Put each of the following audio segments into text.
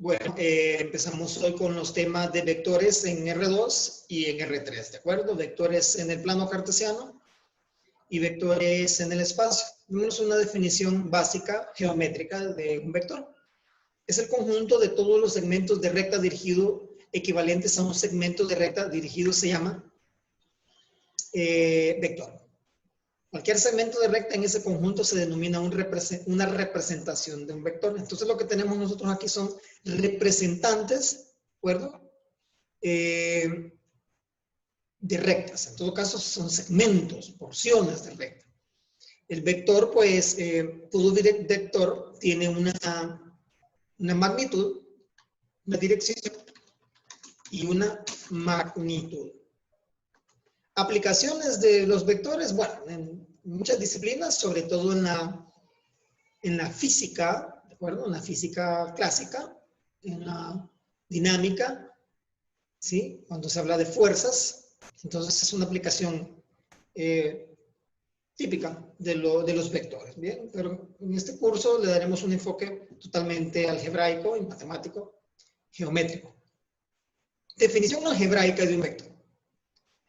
Bueno, empezamos hoy con los temas de vectores en R2 y en R3, ¿de acuerdo? Vectores en el plano cartesiano y vectores en el espacio. Tenemos una definición básica geométrica de un vector. Es el conjunto de todos los segmentos de recta dirigido equivalentes a un segmento de recta dirigido, se llama vector. Cualquier segmento de recta en ese conjunto se denomina una representación de un vector. Entonces lo que tenemos nosotros aquí son representantes, ¿de acuerdo? De rectas. En todo caso son segmentos, porciones de recta. El vector, pues, todo vector tiene una magnitud, una dirección y una magnitud. Aplicaciones de los vectores, bueno, en muchas disciplinas, sobre todo en la física, ¿de acuerdo? En la física clásica, en la dinámica, ¿sí? Cuando se habla de fuerzas, entonces es una aplicación típica de los vectores, ¿bien? Pero en este curso le daremos un enfoque totalmente algebraico y matemático, geométrico. Definición algebraica de un vector.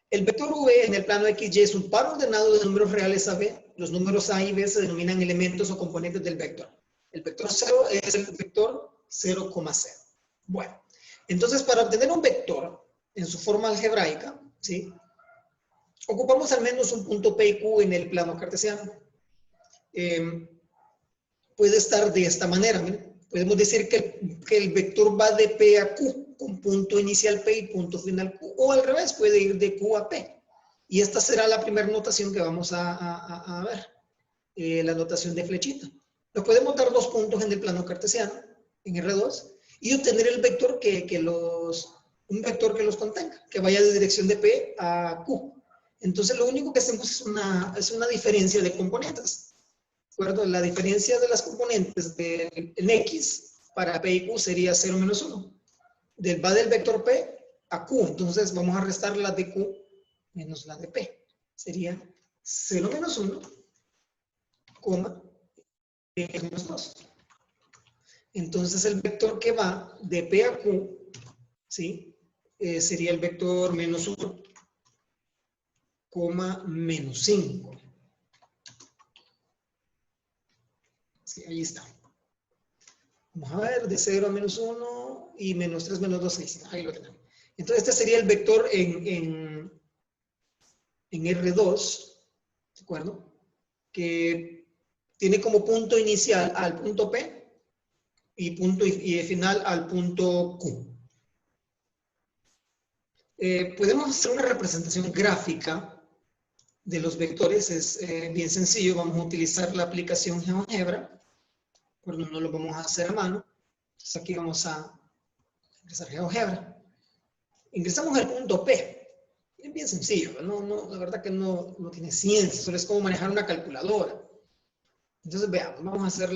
El vector V en el plano XY es un par ordenado de números reales a B. Los números A y B se denominan elementos o componentes del vector. El vector 0 es el vector 0,0. Bueno, entonces para obtener un vector en su forma algebraica, ¿sí? Ocupamos al menos un punto P y Q en el plano cartesiano. Puede estar de esta manera. ¿Miren? Podemos decir que el vector va de P a Q, con punto inicial P y punto final Q, o al revés, puede ir de Q a P. Y esta será la primera notación que vamos a ver, la notación de flechita. Nos podemos dar dos puntos en el plano cartesiano, en R2, y obtener el vector un vector que los contenga, que vaya de dirección de P a Q. Entonces lo único que hacemos es una diferencia de componentes. ¿De acuerdo? La diferencia de las componentes en X para P y Q sería 0 menos 1. Va del vector P a Q. Entonces vamos a restar la de Q menos la de P. Sería 0 menos 1, coma, P menos 2. Entonces el vector que va de P a Q, ¿sí? Sería el vector menos 1, coma, menos 5. Sí, ahí está. Vamos a ver, de 0 a menos 1 y menos 3 menos 2, 6. Ahí lo tenemos. Entonces este sería el vector en R2, ¿de acuerdo? Que tiene como punto inicial al punto P y final al punto Q. Podemos hacer una representación gráfica de los vectores. Es bien sencillo. Vamos a utilizar la aplicación GeoGebra. Pero no lo vamos a hacer a mano. Entonces aquí vamos a ingresar GeoGebra. Ingresamos el punto P. Es bien sencillo. La verdad que no tiene ciencia. Solo es como manejar una calculadora. Entonces veamos. Vamos a hacer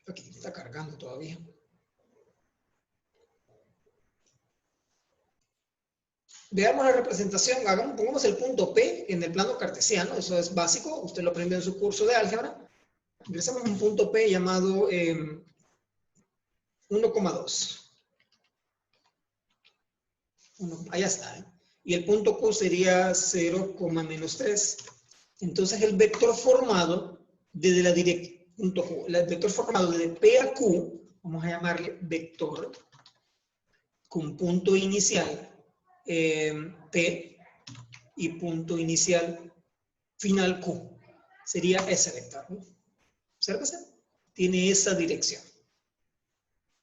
Aquí está cargando todavía. Veamos la representación. Pongamos el punto P en el plano cartesiano. Eso es básico. Usted lo aprendió en su curso de álgebra. Ingresamos un punto P llamado 1,2. Allá está. Y el punto Q sería 0, menos 3. Entonces el vector formado desde la dirección, punto Q, el vector formado desde P a Q, vamos a llamarle vector con punto inicial P y punto inicial final Q. Sería ese vector, ¿no? Obsérvese. Tiene esa dirección.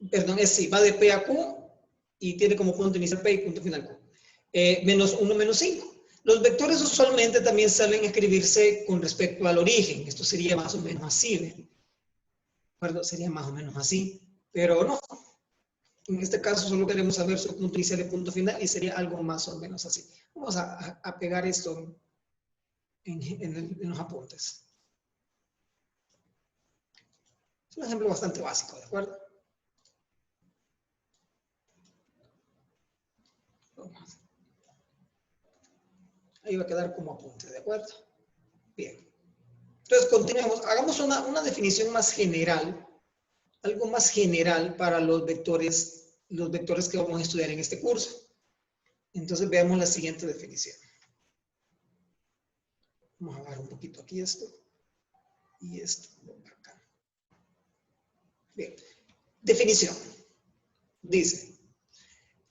Perdón, va de P a Q y tiene como punto inicial P y punto final Q. Menos 1, menos 5. Los vectores usualmente también suelen escribirse con respecto al origen. Esto sería más o menos así. ¿De acuerdo? Sería más o menos así. Pero no. En este caso solo queremos saber su punto inicial y punto final y sería algo más o menos así. Vamos a pegar esto en los apuntes. Es un ejemplo bastante básico, ¿de acuerdo? Ahí va a quedar como apunte, ¿de acuerdo? Bien. Entonces, continuemos. Hagamos una definición más general, algo más general para los vectores que vamos a estudiar en este curso. Entonces, veamos la siguiente definición. Vamos a bajar un poquito aquí esto y esto acá. Bien. Definición. Dice,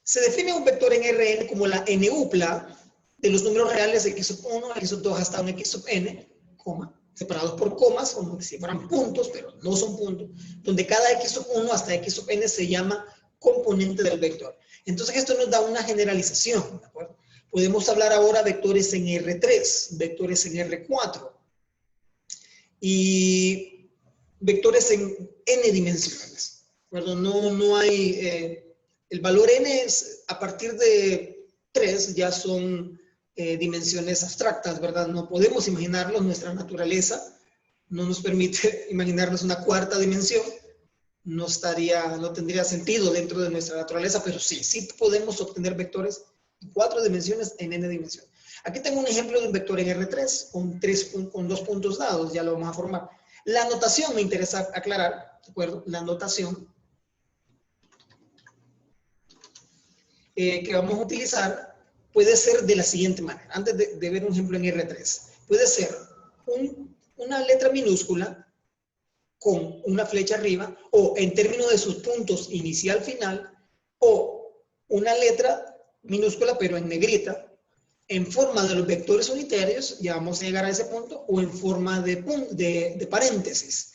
se define un vector en Rn como la n-upla de los números reales de x sub 1, x sub 2 hasta un x sub n, coma, separados por comas, como si fueran puntos, pero no son puntos, donde cada x sub 1 hasta x sub n se llama componente del vector. Entonces esto nos da una generalización, ¿de acuerdo? Podemos hablar ahora vectores en R3, vectores en R4 y vectores en n dimensiones, ¿de acuerdo? No hay, el valor n es, a partir de 3 ya son dimensiones abstractas, ¿verdad? No podemos imaginarlos, nuestra naturaleza no nos permite imaginarnos una cuarta dimensión, no tendría sentido dentro de nuestra naturaleza, pero sí podemos obtener vectores en 4 dimensiones en n dimensiones. Aquí tengo un ejemplo de un vector en R3 con 2 puntos dados, ya lo vamos a formar. La notación me interesa aclarar, ¿de acuerdo? La notación que vamos a utilizar puede ser de la siguiente manera. Antes de ver un ejemplo en R3, puede ser una letra minúscula con una flecha arriba, o en términos de sus puntos inicial-final, o una letra minúscula pero en negrita, en forma de los vectores unitarios, ya vamos a llegar a ese punto, o en forma de paréntesis.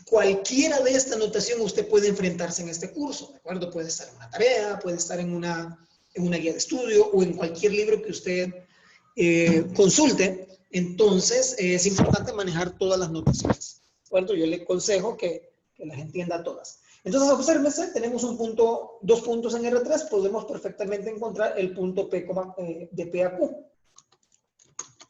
Cualquiera de esta notación usted puede enfrentarse en este curso, ¿de acuerdo? Puede estar en una tarea, puede estar en una guía de estudio o en cualquier libro que usted consulte. Entonces, es importante manejar todas las notaciones. ¿De acuerdo? Yo le aconsejo que las entienda todas. Entonces, obsérvese, tenemos dos puntos en R3, podemos perfectamente encontrar el punto P de P a Q.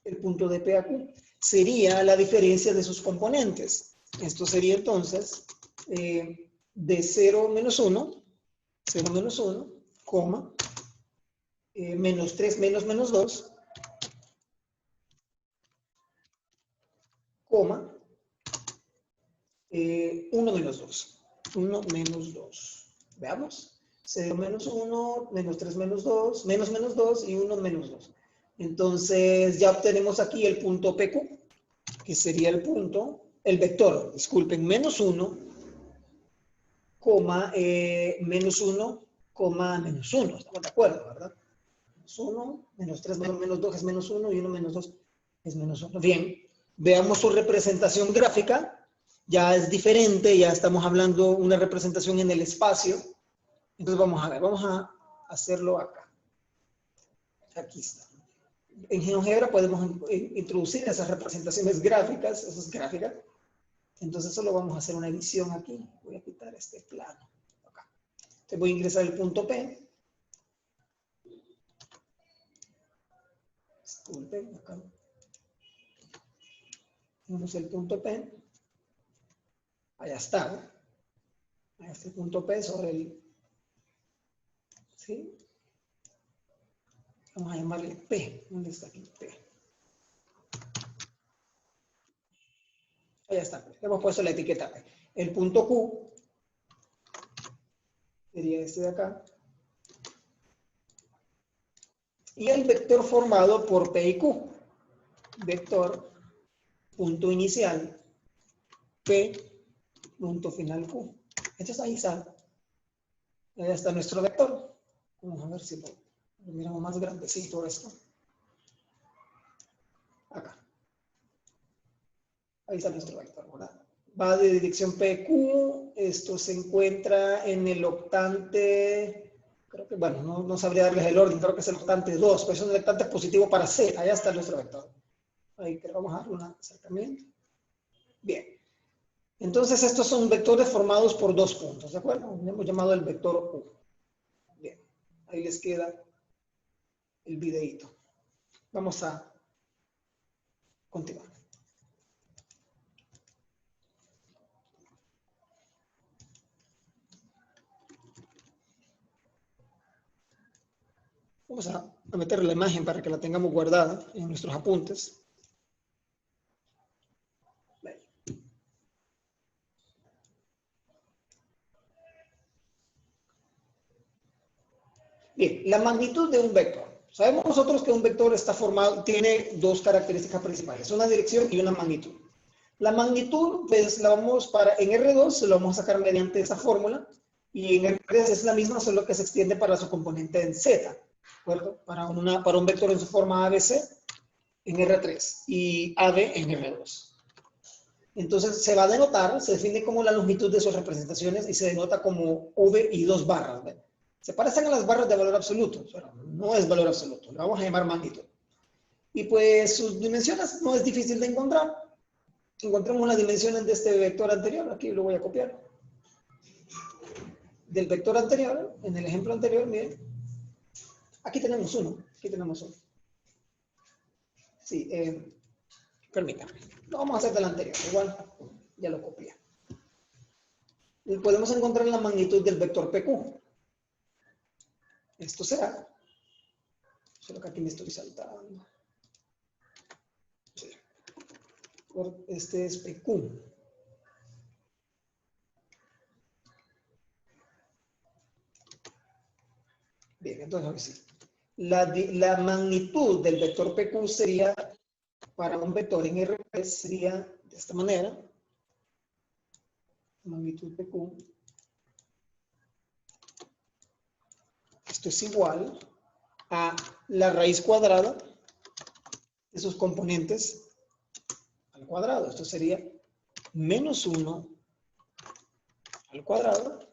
El punto de P a Q sería la diferencia de sus componentes. Esto sería entonces de 0 menos 1, coma, menos 3 menos 2, coma, 1 menos 2. 1 menos 2. Veamos. 0 menos 1, menos 3 menos 2, menos 2 y 1 menos 2. Entonces ya obtenemos aquí el punto PQ, que sería el vector, disculpen, menos 1, coma, menos 1, coma, menos 1. Estamos de acuerdo, ¿verdad? Menos 1, menos 3 menos 2 es menos 1 y 1 menos 2 es menos 1. Bien, veamos su representación gráfica. Ya es diferente, ya estamos hablando una representación en el espacio. Entonces vamos a ver, vamos a hacerlo acá. Aquí está. En GeoGebra podemos introducir esas representaciones gráficas, esas gráficas. Entonces solo vamos a hacer una edición aquí. Voy a quitar este plano. Acá. Entonces voy a ingresar el punto P. Disculpen, acá. Tenemos el punto P. Allá está. A este punto P sobre el... ¿Sí? Vamos a llamarle P. ¿Dónde está aquí? P. Allá está. Hemos puesto la etiqueta P. El punto Q sería este de acá. Y el vector formado por P y Q. Vector, punto inicial, P, punto final Q. Entonces ahí está. Ahí está nuestro vector. Vamos a ver si lo miramos más grandecito esto. Acá. Ahí está nuestro vector, ¿verdad? Va de dirección PQ. Esto se encuentra en el octante. Creo que, bueno, no sabría darles el orden. Creo que es el octante 2. Pues es un octante positivo para C. Allá está nuestro vector. Ahí vamos a darle un acercamiento. Bien. Entonces, estos son vectores formados por 2 puntos, ¿de acuerdo? Le hemos llamado el vector U. Bien, ahí les queda el videíto. Vamos a continuar. Vamos a meter la imagen para que la tengamos guardada en nuestros apuntes. Bien, la magnitud de un vector. Sabemos nosotros que un vector está formado, tiene dos características principales, una dirección y una magnitud. La magnitud, pues la vamos en R2 se lo vamos a sacar mediante esa fórmula, y en R3 es la misma, solo que se extiende para su componente en Z, ¿de acuerdo? Para un vector en su forma ABC en R3 y AB en R2. Entonces se va a denotar, se define como la longitud de sus representaciones y se denota como V y dos barras, ¿ven? Se parecen a las barras de valor absoluto, pero no es valor absoluto, le vamos a llamar magnitud. Y pues sus dimensiones no es difícil de encontrar. Encontramos las dimensiones de este vector anterior, aquí lo voy a copiar. Del vector anterior, en el ejemplo anterior, miren, aquí tenemos uno, Sí, permítanme, lo vamos a hacer del anterior, igual ya lo copié. Y podemos encontrar la magnitud del vector PQ. Esto será, solo que aquí me estoy saltando. Sí. Este es PQ. Bien, entonces sí. La magnitud del vector PQ sería, para un vector en R3, sería de esta manera. Magnitud PQ. Esto es igual a la raíz cuadrada de sus componentes al cuadrado. Esto sería menos 1 al cuadrado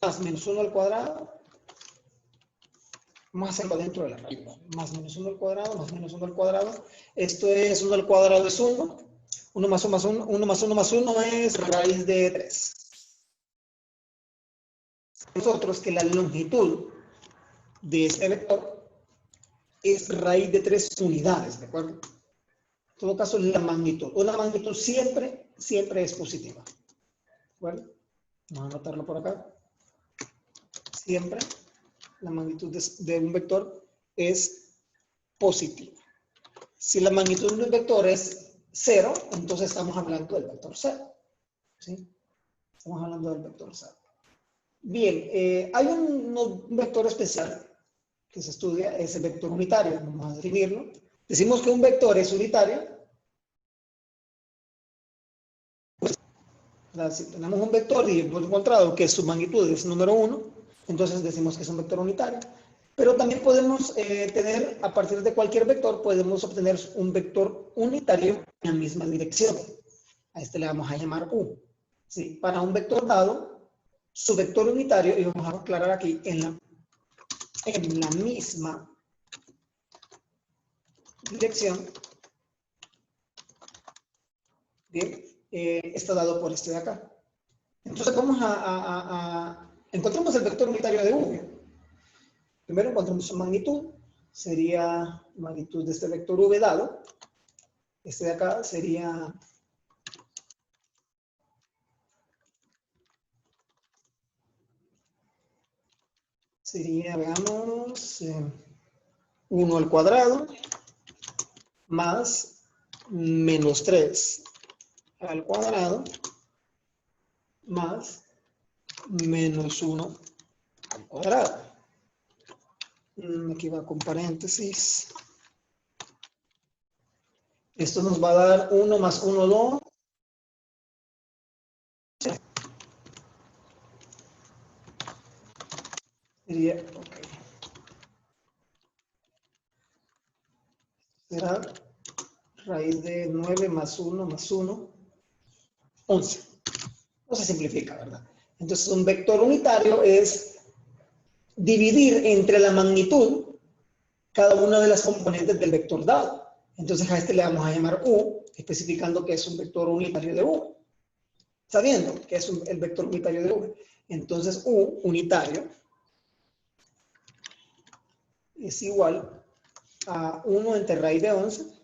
más menos 1 al cuadrado. Vamos a hacerlo dentro de la raíz. Más menos 1 al cuadrado, más menos 1 al cuadrado. Esto es 1 al cuadrado es 1. 1 más 1 más 1, 1 más 1 más 1 es raíz de 3. Nosotros que la longitud de este vector es raíz de 3 unidades, ¿de acuerdo? En todo caso, la magnitud. Una magnitud siempre es positiva. ¿De acuerdo? Vamos a anotarlo por acá. Siempre la magnitud de un vector es positiva. Si la magnitud de un vector es 0, entonces estamos hablando del vector 0. ¿Sí? Estamos hablando del vector 0. Bien, hay un vector especial que se estudia, es el vector unitario. Vamos a definirlo. Decimos que un vector es unitario. Si tenemos un vector y hemos encontrado que su magnitud es número 1, entonces decimos que es un vector unitario. Pero también podemos tener, a partir de cualquier vector, podemos obtener un vector unitario en la misma dirección. A este le vamos a llamar U. ¿Sí? Para un vector dado, su vector unitario, y vamos a aclarar aquí, en la misma dirección, bien, está dado por este de acá. Entonces vamos encontramos el vector unitario de U. Primero encontramos su magnitud, sería la magnitud de este vector V dado. Este de acá sería veamos, 1 al cuadrado más menos 3 al cuadrado más menos 1 al cuadrado. Aquí va con paréntesis. Esto nos va a dar 1 más 1, 2. Sería, ok. Será raíz de 9 más 1 más 1, 11. No se simplifica, ¿verdad? Entonces, un vector unitario es dividir entre la magnitud cada una de las componentes del vector dado. Entonces, a este le vamos a llamar U, especificando que es un vector unitario de U. Sabiendo que es el vector unitario de U. Entonces, U unitario es igual a 1 entre raíz de 11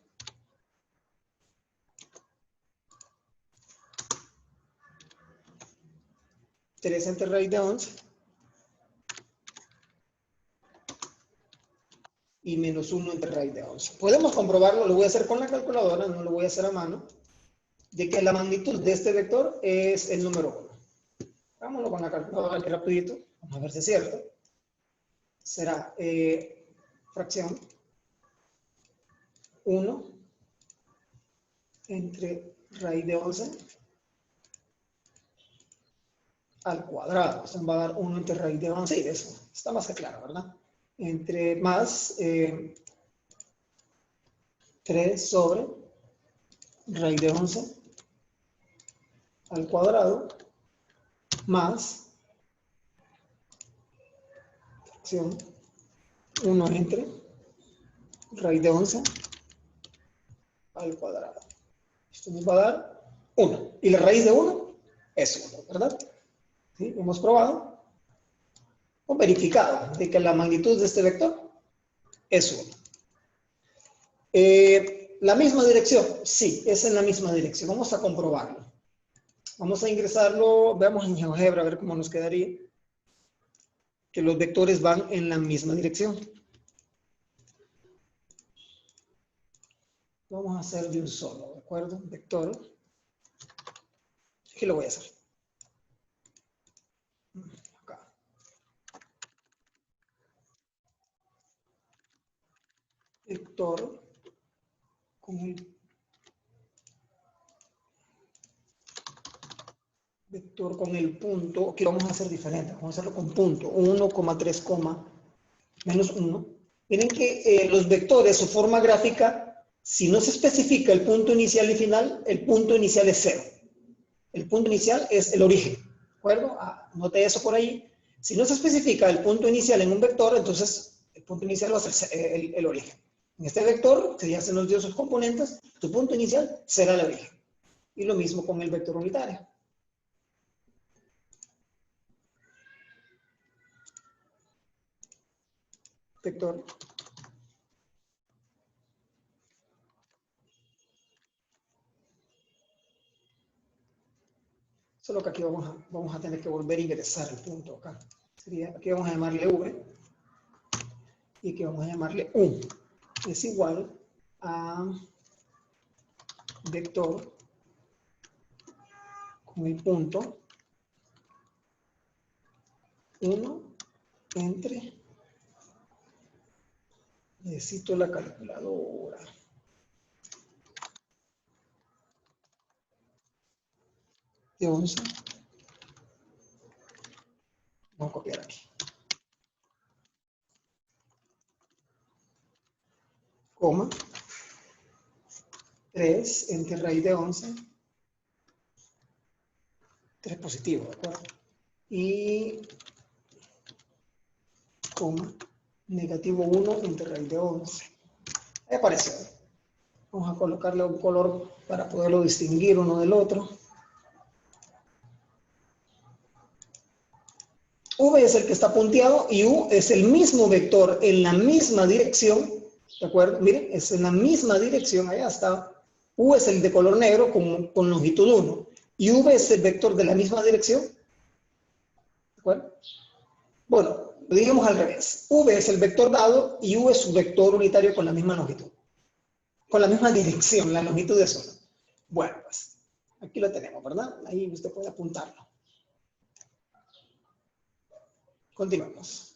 3 entre raíz de 11 y menos 1 entre raíz de 11. Podemos comprobarlo, lo voy a hacer con la calculadora, no lo voy a hacer a mano, de que la magnitud de este vector es el número 1. Vámonos con la calculadora aquí rapidito, vamos a ver si es cierto. Será fracción 1 entre raíz de 11 al cuadrado. Esto nos va a dar 1 entre raíz de 11 y eso está más que claro, ¿verdad? Entre más 3 sobre raíz de 11 al cuadrado más fracción 1 entre raíz de 11 al cuadrado. Esto nos va a dar 1. Y la raíz de 1 es 1, ¿verdad? ¿Sí? Hemos probado o verificado de que la magnitud de este vector es 1. ¿La misma dirección? Sí, es en la misma dirección. Vamos a comprobarlo. Vamos a ingresarlo, veamos en GeoGebra a ver cómo nos quedaría. Que los vectores van en la misma dirección. Vamos a hacer de un solo, ¿de acuerdo? Vector. Aquí lo voy a hacer. Acá. Vector con el vector con el punto. Aquí lo vamos a hacer diferente. Vamos a hacerlo con punto. 1,3, menos 1. Miren que los vectores, su forma gráfica, si no se especifica el punto inicial y final, el punto inicial es 0. El punto inicial es el origen. ¿De acuerdo? Note eso por ahí. Si no se especifica el punto inicial en un vector, entonces el punto inicial va a ser el origen. En este vector, si ya se nos dio sus componentes, tu punto inicial será el origen. Y lo mismo con el vector unitario. Vector. Solo que aquí vamos a tener que volver a ingresar el punto acá. Aquí vamos a llamarle V y aquí vamos a llamarle U. Es igual a vector con el punto 1 entre, necesito la calculadora. De 11. Vamos a copiar aquí. Coma. 3 entre raíz de 11. 3 positivo, ¿de acuerdo? Y coma. Negativo 1 entre raíz de 11. Ahí apareció. Vamos a colocarle un color para poderlo distinguir uno del otro. V es el que está punteado y U es el mismo vector en la misma dirección. ¿De acuerdo? Miren, es en la misma dirección. Allá está. U es el de color negro con longitud 1. Y V es el vector de la misma dirección. ¿De acuerdo? Bueno, lo digamos al revés. V es el vector dado y U es su vector unitario con la misma longitud. Con la misma dirección, la longitud es 1. Bueno, pues aquí lo tenemos, ¿verdad? Ahí usted puede apuntarlo. Continuamos.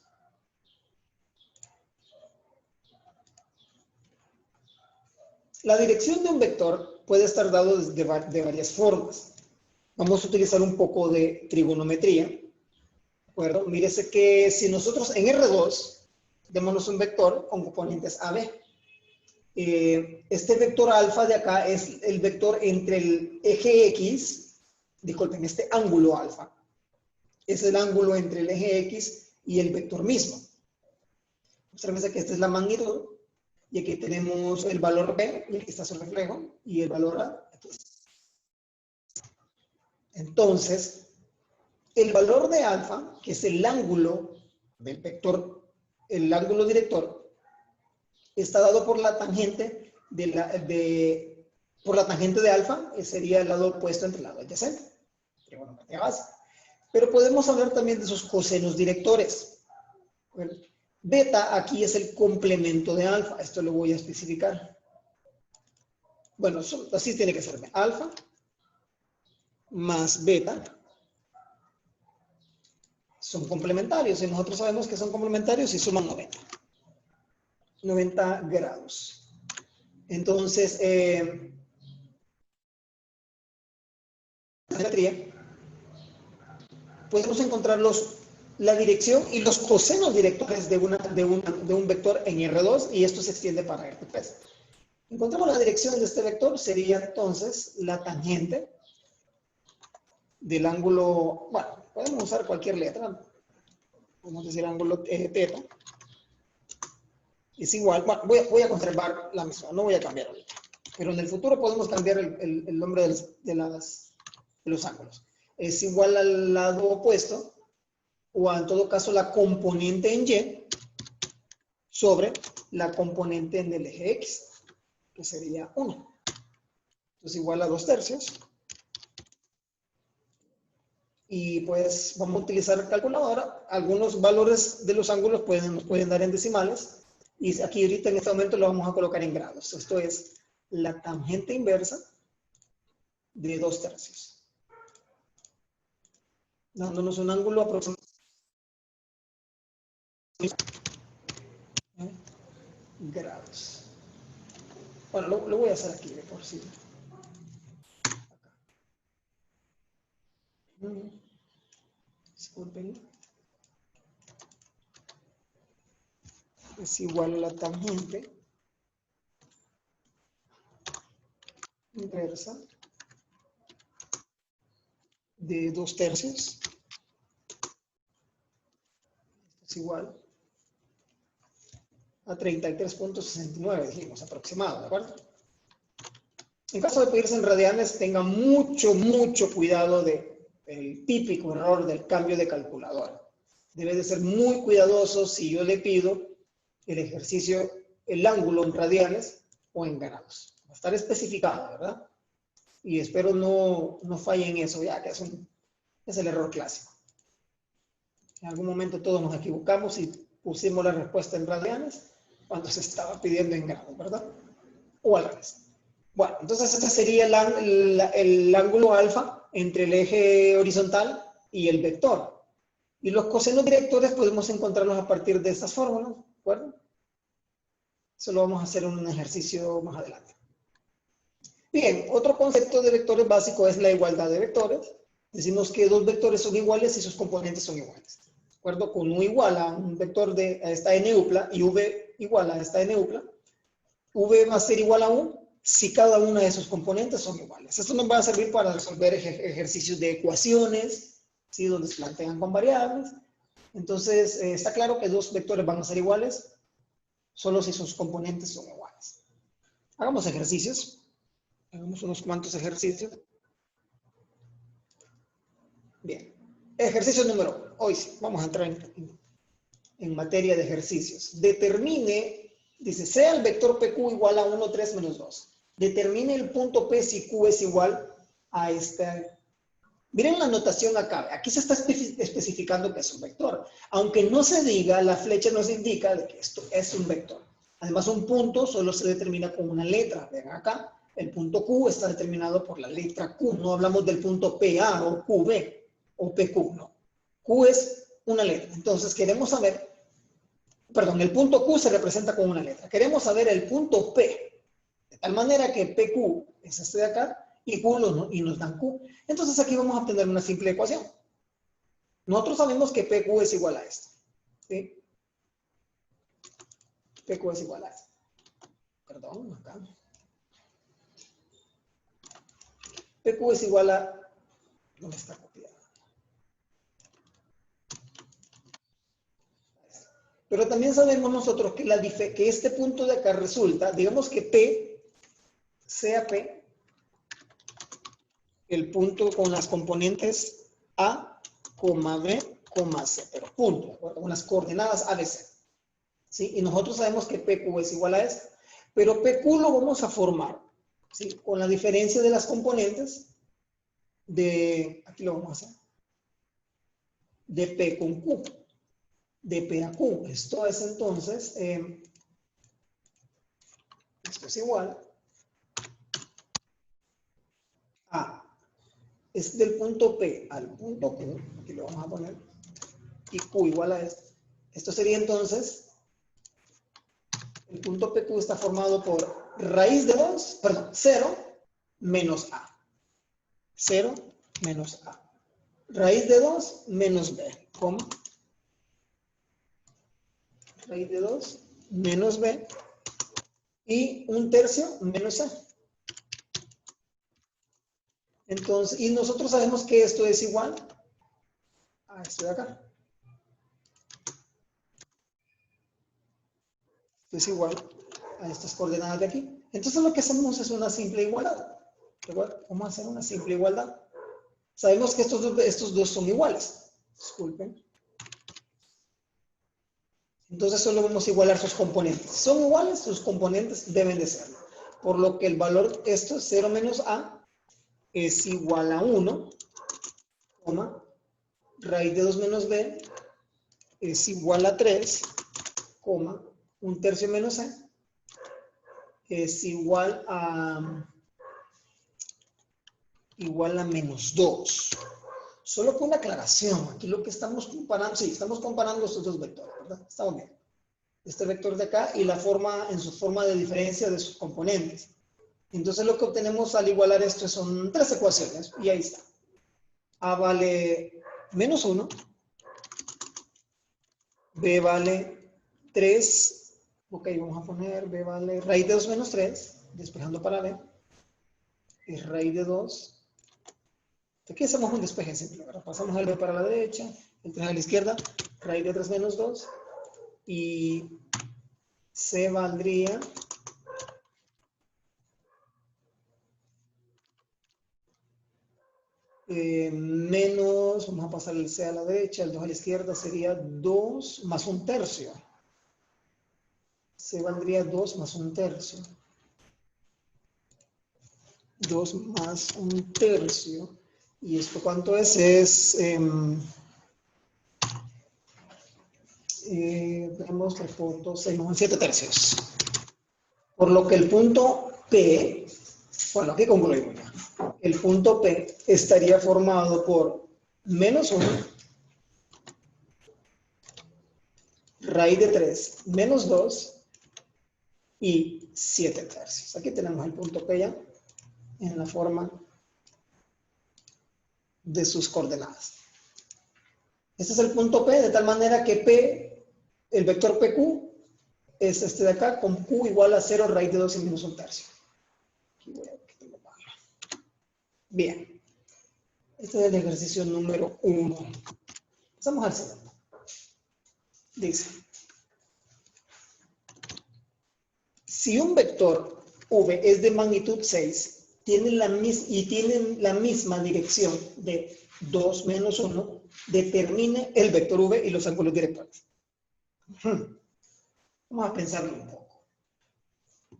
La dirección de un vector puede estar dado de varias formas. Vamos a utilizar un poco de trigonometría. ¿De acuerdo? Mírese que si nosotros en R2 démonos un vector con componentes AB. Este vector alfa de acá es el vector entre el eje X, disculpen, este ángulo alfa. Es el ángulo entre el eje X y el vector mismo. Observen que esta es la magnitud. Y aquí tenemos el valor B, y aquí está su reflejo, y el valor A. Entonces, el valor de alfa, que es el ángulo del vector, el ángulo director, está dado por la tangente por la tangente de alfa, que sería el lado opuesto entre el lado adyacente. Trigonometría básica. Pero podemos hablar también de sus cosenos directores. Bueno, beta aquí es el complemento de alfa. Esto lo voy a especificar. Bueno, así tiene que ser. Alfa más beta son complementarios. Y nosotros sabemos que son complementarios y suman 90 grados. Entonces, geometría, podemos encontrar la dirección y los cosenos directores de un vector en R2 y esto se extiende para R3. Encontramos la dirección de este vector, sería entonces la tangente del ángulo, bueno, podemos usar cualquier letra, podemos decir ángulo θ, es igual, bueno, voy a conservar la misma, no voy a cambiar ahorita, pero en el futuro podemos cambiar el nombre de los ángulos. Es igual al lado opuesto, o en todo caso la componente en Y sobre la componente en el eje X, que sería 1. Entonces igual a 2/3. Y pues vamos a utilizar calculadora. Algunos valores de los ángulos nos pueden dar en decimales. Y aquí ahorita en este momento lo vamos a colocar en grados. Esto es la tangente inversa de 2/3. Dándonos un ángulo aproximado. Grados. Bueno, lo voy a hacer aquí de por sí. Disculpen. Es igual a la tangente inversa de 2/3. Es igual a 33.69, dijimos, aproximado, ¿de acuerdo? En caso de pedirse en radianes, tenga mucho cuidado del típico error del cambio de calculadora. Debe de ser muy cuidadoso si yo le pido el ejercicio, el ángulo en radianes o en grados. Va a estar especificado, ¿verdad? Y espero no falle en eso, ya que es el error clásico. En algún momento todos nos equivocamos y pusimos la respuesta en radianes cuando se estaba pidiendo en grados, ¿verdad? O al revés. Bueno, entonces este sería el ángulo alfa entre el eje horizontal y el vector. Y los cosenos directores podemos encontrarlos a partir de estas fórmulas, ¿de acuerdo? Eso lo vamos a hacer en un ejercicio más adelante. Bien, otro concepto de vectores básico es la igualdad de vectores. Decimos que dos vectores son iguales si sus componentes son iguales. ¿De acuerdo? Con U igual a un vector a esta n upla y V igual a esta n upla, V va a ser igual a 1 si cada una de sus componentes son iguales. Esto nos va a servir para resolver ejercicios de ecuaciones, ¿sí? Donde se plantean con variables. Entonces, está claro que dos vectores van a ser iguales solo si sus componentes son iguales. Hagamos ejercicios. Hagamos unos cuantos ejercicios. Bien. Ejercicio número 1. Hoy sí, vamos a entrar en materia de ejercicios. Determine, dice, sea el vector PQ igual a 1, 3, menos 2. Determine el punto P si Q es igual a esta. Miren la notación acá. Aquí se está especificando que es un vector. Aunque no se diga, la flecha nos indica de que esto es un vector. Además, un punto solo se determina con una letra. Vean acá, el punto Q está determinado por la letra Q. No hablamos del punto PA o QB o PQ, no. Q es una letra. Entonces, queremos saber, perdón, el punto Q se representa con una letra. Queremos saber el punto P. De tal manera que PQ es este de acá y Q y nos dan Q. Entonces aquí vamos a obtener una simple ecuación. Nosotros sabemos que PQ es igual a esto. ¿Sí? PQ es igual a esto. Perdón, acá. PQ es igual a... ¿Dónde está copiado? Pero también sabemos nosotros que este punto de acá resulta, digamos que P sea P, el punto con las componentes A, B, C, pero punto, ¿de acuerdo? Con las coordenadas A, B, C. ¿Sí? Y nosotros sabemos que PQ es igual a esto. Pero PQ lo vamos a formar, ¿sí? Con la diferencia de las componentes de... Aquí lo vamos a hacer. de P con Q, de P a Q. Esto es entonces, esto es igual a, es del punto P al punto Q, aquí lo vamos a poner, y Q igual a esto. Esto sería entonces, el punto PQ está formado por raíz de 2, perdón, 0 menos A. 0 menos A. Raíz de 2 menos B, coma. Raíz de 2 menos B. Y 1/3 menos A. Entonces, y nosotros sabemos que esto es igual a esto de acá. Esto es igual a estas coordenadas de aquí. Entonces lo que hacemos es una simple igualdad. Vamos a hacer una simple igualdad. Sabemos que estos dos son iguales. Disculpen. Entonces solo vamos a igualar sus componentes. Si son iguales, sus componentes deben de serlo. Por lo que el valor, esto es 0 menos A, es igual a 1, coma, raíz de 2 menos B es igual a 3, coma, 1/3 menos C es igual a menos 2. Solo con una aclaración, aquí lo que estamos comparando, sí, estamos comparando estos dos vectores, ¿verdad? Estamos bien. Este vector de acá y la forma, en su forma de diferencia de sus componentes. Entonces lo que obtenemos al igualar esto son 3 ecuaciones, y ahí está. A vale menos 1, B vale 3, ok, vamos a poner B vale raíz de 2 menos 3, despejando para B, es raíz de 2. Aquí hacemos un despeje simple, ¿verdad? Pasamos el B para la derecha, el 3 a la izquierda, raíz de 3 menos 2, y C valdría menos, vamos a pasar el C a la derecha, el 2 a la izquierda sería 2 más 1/3. C valdría 2 más 1/3. 2 más 1/3. ¿Y esto cuánto es? Vemos el punto 6 más 7/3. Por lo que el punto P, bueno, aquí concluimos ya. El punto P estaría formado por menos 1, raíz de 3, menos 2 y 7/3. Aquí tenemos el punto P ya en la forma de sus coordenadas. Este es el punto P, de tal manera que P, el vector PQ, es este de acá, con Q igual a 0 raíz de 2 y menos 1/3. Aquí voy a ver que tengo mal. Bien. Este es el ejercicio número 1. Pasamos al segundo. Dice, si un vector V es de magnitud 6 tiene y tiene la misma dirección de 2 menos 1, determine el vector V y los ángulos directores. Vamos a pensarlo un poco.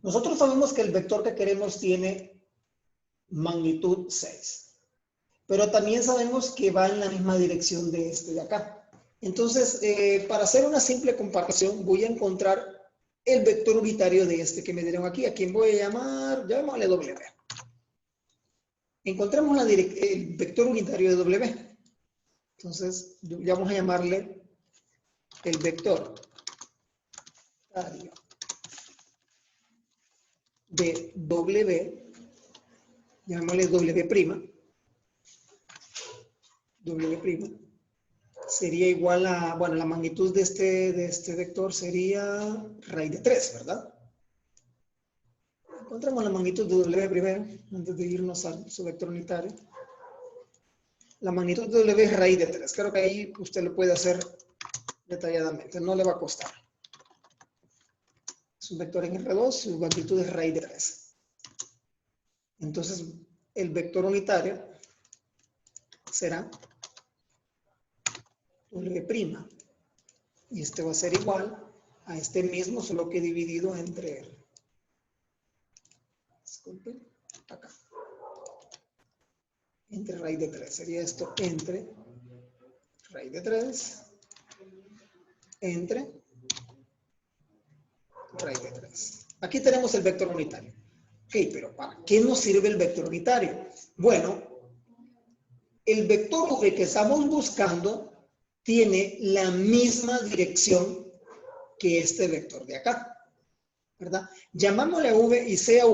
Nosotros sabemos que el vector que queremos tiene magnitud 6, pero también sabemos que va en la misma dirección de este de acá. Entonces, para hacer una simple comparación, voy a encontrar el vector unitario de este que me dieron aquí. ¿A quién voy a llamar? Llamémosle W. Encontremos el vector unitario de W. Entonces, ya vamos a llamarle el vector unitario de W, llamémosle W'. W' sería igual a, bueno, la magnitud de este vector sería raíz de 3, ¿verdad? Encontramos la magnitud de W primero, antes de irnos a su vector unitario. La magnitud de W es raíz de 3. Creo que ahí usted lo puede hacer detalladamente, no le va a costar. Es un vector en R2, su magnitud es raíz de 3. Entonces, el vector unitario será W'. Y este va a ser igual a este mismo, solo que dividido entre él. Disculpen, acá. Entre raíz de 3. Sería esto entre raíz de 3 entre raíz de 3. Aquí tenemos el vector unitario. Ok, pero ¿para qué nos sirve el vector unitario? Bueno, el vector v que estamos buscando tiene la misma dirección que este vector de acá, ¿verdad? Llamámosle a v y sea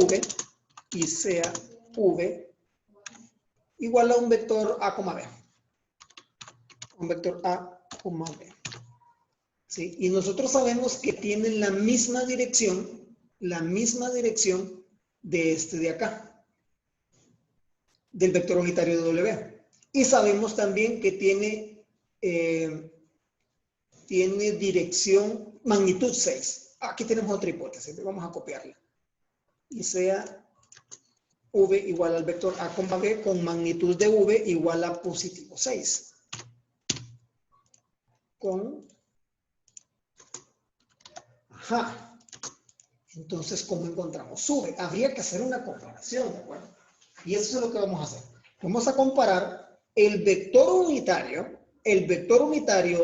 v igual a un vector a, b. Un vector a, b. ¿Sí? Y nosotros sabemos que tienen la misma dirección de este de acá, del vector unitario de w. Y sabemos también que tiene dirección magnitud 6. Aquí tenemos otra hipótesis, vamos a copiarla. Y sea v igual al vector a, b con magnitud de v igual a positivo 6. Entonces, ¿cómo encontramos v? Habría que hacer una comparación, ¿de acuerdo? Y eso es lo que vamos a hacer. Vamos a comparar el vector unitario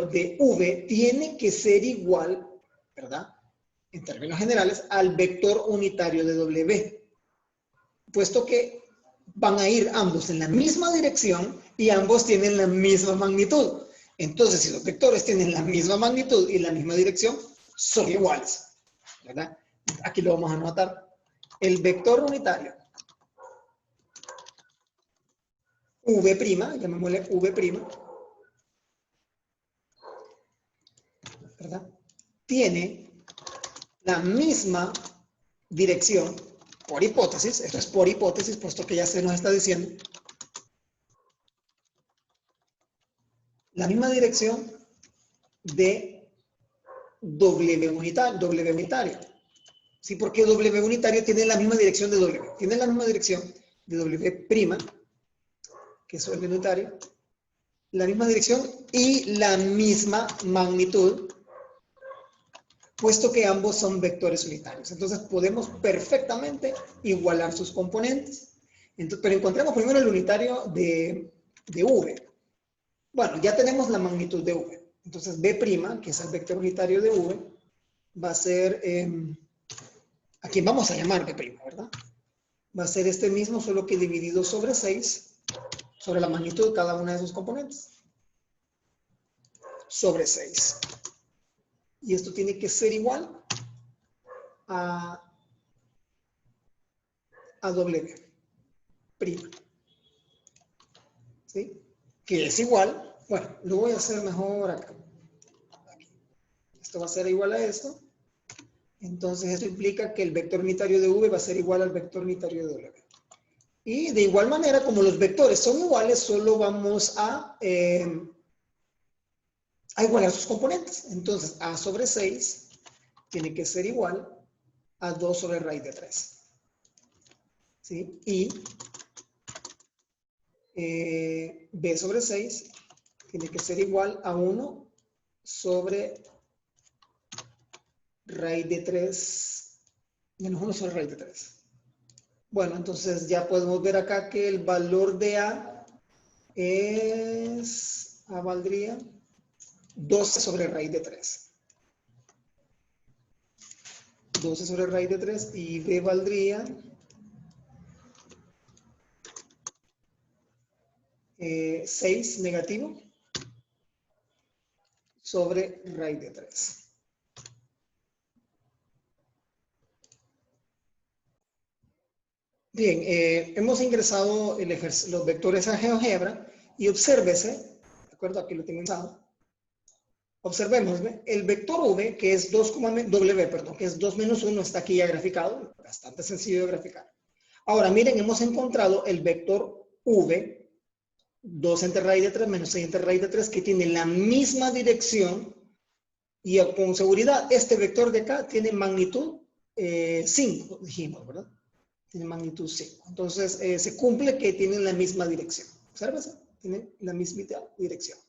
de v tiene que ser igual, ¿verdad? En términos generales, al vector unitario de w. Puesto que van a ir ambos en la misma dirección y ambos tienen la misma magnitud. Entonces, si los vectores tienen la misma magnitud y la misma dirección, son iguales, ¿verdad? Aquí lo vamos a anotar. El vector unitario v', llamémosle v', ¿verdad? Tiene la misma dirección, por hipótesis, esto es por hipótesis, puesto que ya se nos está diciendo, la misma dirección de W unitario. ¿Sí? Porque W unitario tiene la misma dirección de W. Tiene la misma dirección de W', que es W unitario, la misma dirección y la misma magnitud, puesto que ambos son vectores unitarios. Entonces podemos perfectamente igualar sus componentes. Entonces, pero encontremos primero el unitario de V. Bueno, ya tenemos la magnitud de V. Entonces B', que es el vector unitario de V, va a ser, a quien vamos a llamar B', ¿verdad? Va a ser este mismo, solo que dividido sobre 6, sobre la magnitud de cada una de sus componentes. Sobre 6. Y esto tiene que ser igual a W'. ¿Sí? Que es igual, bueno, lo voy a hacer mejor acá. Esto va a ser igual a esto. Entonces esto implica que el vector unitario de V va a ser igual al vector unitario de W. Y de igual manera, como los vectores son iguales, solo vamos a igualar sus componentes. Entonces, A sobre 6 tiene que ser igual a 2 sobre raíz de 3. ¿Sí? Y B sobre 6 tiene que ser igual a 1 sobre raíz de 3 menos 1 sobre raíz de 3. Bueno, entonces ya podemos ver acá que el valor de A valdría 12 sobre raíz de 3. 12 sobre raíz de 3 y B valdría 6 negativo sobre raíz de 3. Bien, hemos ingresado los vectores a GeoGebra y obsérvese, ¿de acuerdo? Aquí lo tengo ingresado. Observemos, ¿ve? El vector V, que es 2, que es 2 menos 1, está aquí ya graficado, bastante sencillo de graficar. Ahora, miren, hemos encontrado el vector V, 2 entre raíz de 3 menos 6 entre raíz de 3, que tiene la misma dirección y con seguridad este vector de acá tiene magnitud 5, dijimos, ¿verdad? Tiene magnitud 5. Entonces, se cumple que tienen la misma dirección. ¿Observas? Tienen la misma dirección.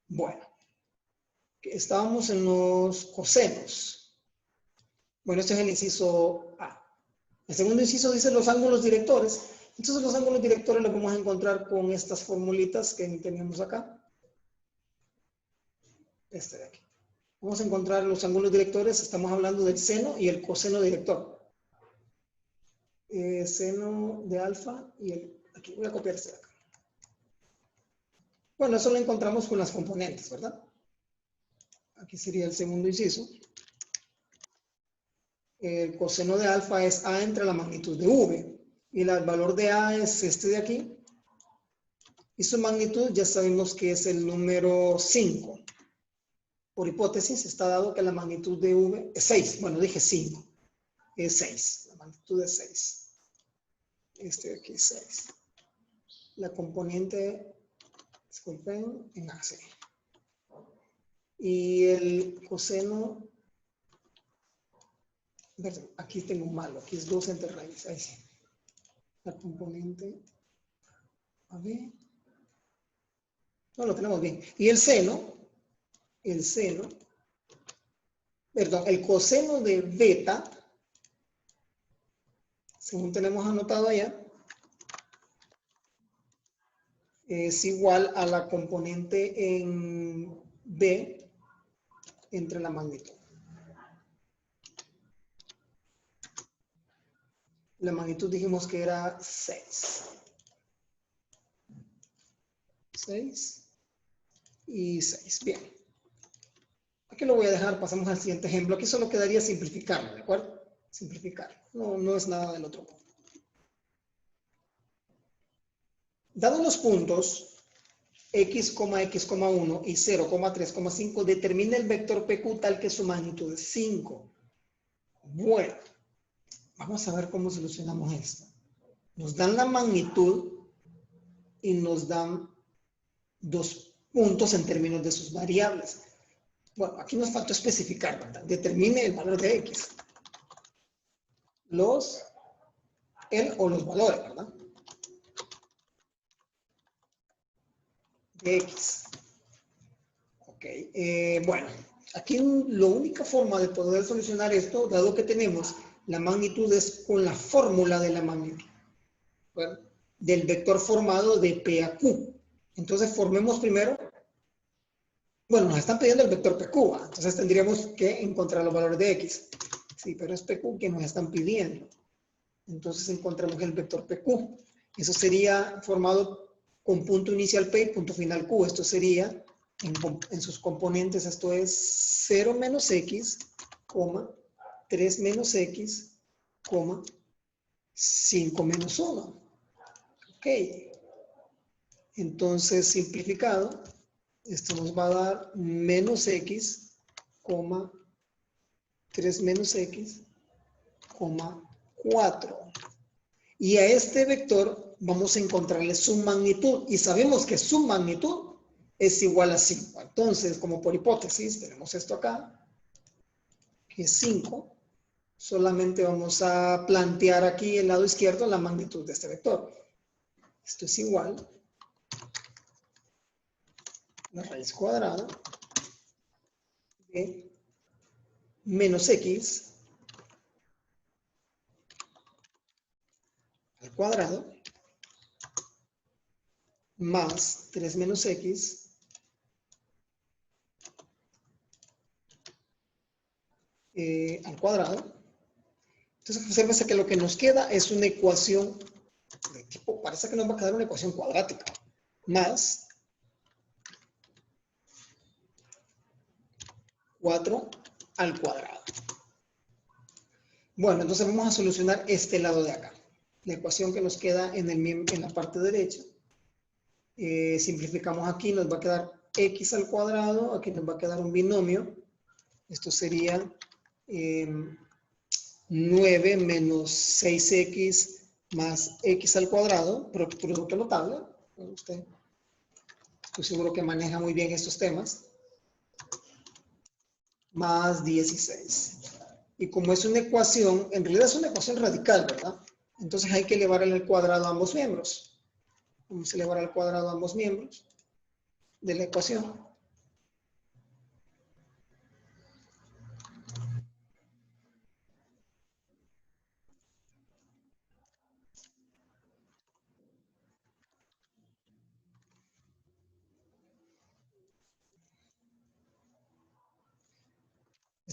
Bueno. Estábamos en los cosenos. Bueno, este es el inciso A. El segundo inciso dice los ángulos directores. Entonces, los ángulos directores los vamos a encontrar con estas formulitas que tenemos acá. este de aquí. Vamos a encontrar los ángulos directores, estamos hablando del seno y el coseno director. Seno de alfa y aquí voy a copiar este de acá. Bueno, eso lo encontramos con las componentes, ¿verdad? Aquí sería el segundo inciso. El coseno de alfa es A entre la magnitud de V. Y el valor de A es este de aquí. Y su magnitud ya sabemos que es el número 5. Por hipótesis está dado que la magnitud de V es 6. Bueno, dije 5. Es 6. La magnitud es 6. Este de aquí es 6. La componente, disculpen, en AC. Y el coseno, perdón, aquí tengo un malo, aquí es 2 entre raíz, ahí sí. La componente, a ver, no lo tenemos bien. Y el coseno de beta, según tenemos anotado allá, es igual a la componente en B entre la magnitud. La magnitud dijimos que era 6. 6 y 6. Bien. Aquí lo voy a dejar, pasamos al siguiente ejemplo. Aquí solo quedaría simplificarlo, ¿de acuerdo? Simplificar. No es nada del otro mundo. Dados los puntos x, x,1 y 0,3,5, determina el vector PQ tal que su magnitud es 5. Bueno, vamos a ver cómo solucionamos esto. Nos dan la magnitud y nos dan 2 puntos en términos de sus variables. Bueno, aquí nos falta especificar, ¿verdad? Determine el valor de x. El o los valores, ¿verdad? De x. Ok, bueno, aquí la única forma de poder solucionar esto, dado que tenemos la magnitud es con la fórmula de la magnitud, ¿verdad? Del vector formado de P a Q. Entonces formemos primero, bueno, nos están pidiendo el vector PQ, entonces tendríamos que encontrar los valores de x. Sí, pero es PQ que nos están pidiendo. Entonces encontramos el vector PQ. Eso sería formado con punto inicial P y punto final Q. Esto sería, en sus componentes, esto es 0 menos x, 3 menos x, 5 menos 1. Ok. Entonces, simplificado, esto nos va a dar menos x, 3 menos x, 4. Y a este vector vamos a encontrarle su magnitud. Y sabemos que su magnitud es igual a 5. Entonces, como por hipótesis, tenemos esto acá, que es 5. Solamente vamos a plantear aquí el lado izquierdo la magnitud de este vector. Esto es igual a la raíz cuadrada de menos x al cuadrado más 3 menos x al cuadrado. Entonces, obsérvese que lo que nos queda es una ecuación de tipo, parece que nos va a quedar una ecuación cuadrática, más 4 al cuadrado. Bueno, entonces vamos a solucionar este lado de acá. La ecuación que nos queda en la parte derecha. Simplificamos aquí, nos va a quedar x al cuadrado, aquí nos va a quedar un binomio. Esto sería 9 menos 6x más x al cuadrado, producto notable. Usted, estoy seguro que maneja muy bien estos temas. Más 16. Y como es una ecuación, en realidad es una ecuación radical, ¿verdad? Entonces hay que elevar al cuadrado a ambos miembros. Vamos a elevar al cuadrado a ambos miembros de la ecuación.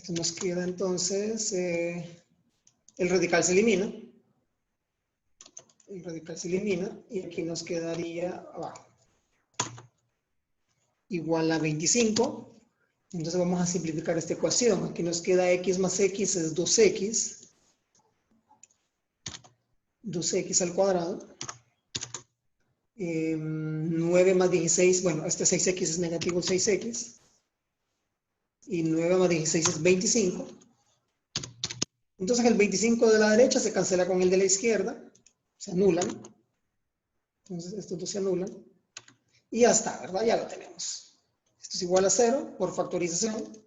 Esto nos queda entonces, el radical se elimina. El radical se elimina y aquí nos quedaría abajo. Igual a 25. Entonces vamos a simplificar esta ecuación. Aquí nos queda x más x es 2x. 2x al cuadrado. 9 más 16, bueno, este 6x es negativo 6x. Y 9 más 16 es 25. Entonces el 25 de la derecha se cancela con el de la izquierda. Se anulan. Entonces estos dos se anulan. Y ya está, ¿verdad? Ya lo tenemos. Esto es igual a 0 por factorización.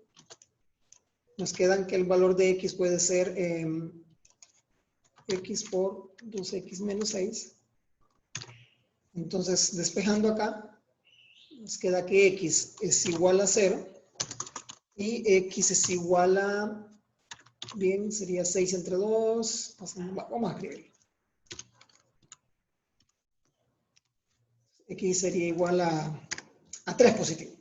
Nos quedan que el valor de x puede ser x por 2x menos 6. Entonces, despejando acá, nos queda que x es igual a 0 y x es igual a, bien, sería 6 entre 2, vamos a escribirlo. X sería igual a 3 positivo.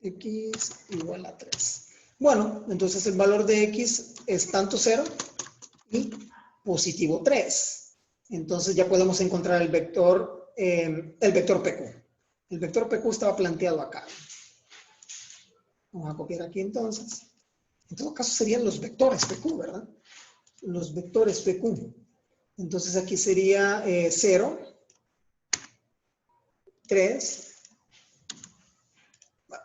X igual a 3. Bueno, entonces el valor de x es tanto 0 y positivo 3. Entonces ya podemos encontrar el vector PQ. El vector PQ estaba planteado acá. Vamos a copiar aquí entonces. En todo caso serían los vectores PQ, ¿verdad? Los vectores PQ. Entonces aquí sería 0, 3.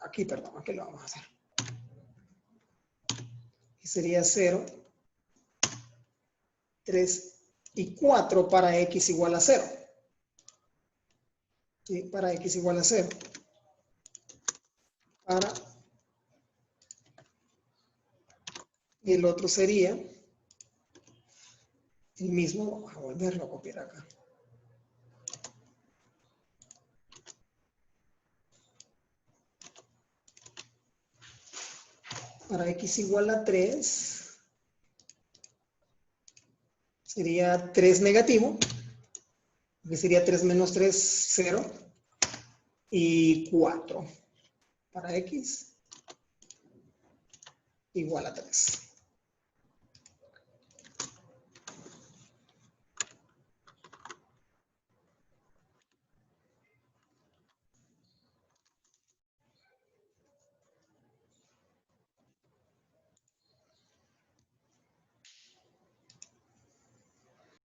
Aquí, perdón, aquí lo vamos a hacer. Aquí sería 0, 3 y 4 para x igual a 0. ¿Sí? Para x igual a 0. Para el otro sería el mismo, vamos a volverlo a copiar acá. Para x igual a 3 sería 3 negativo, que sería 3 menos 3, 0, y 4 para x igual a 3.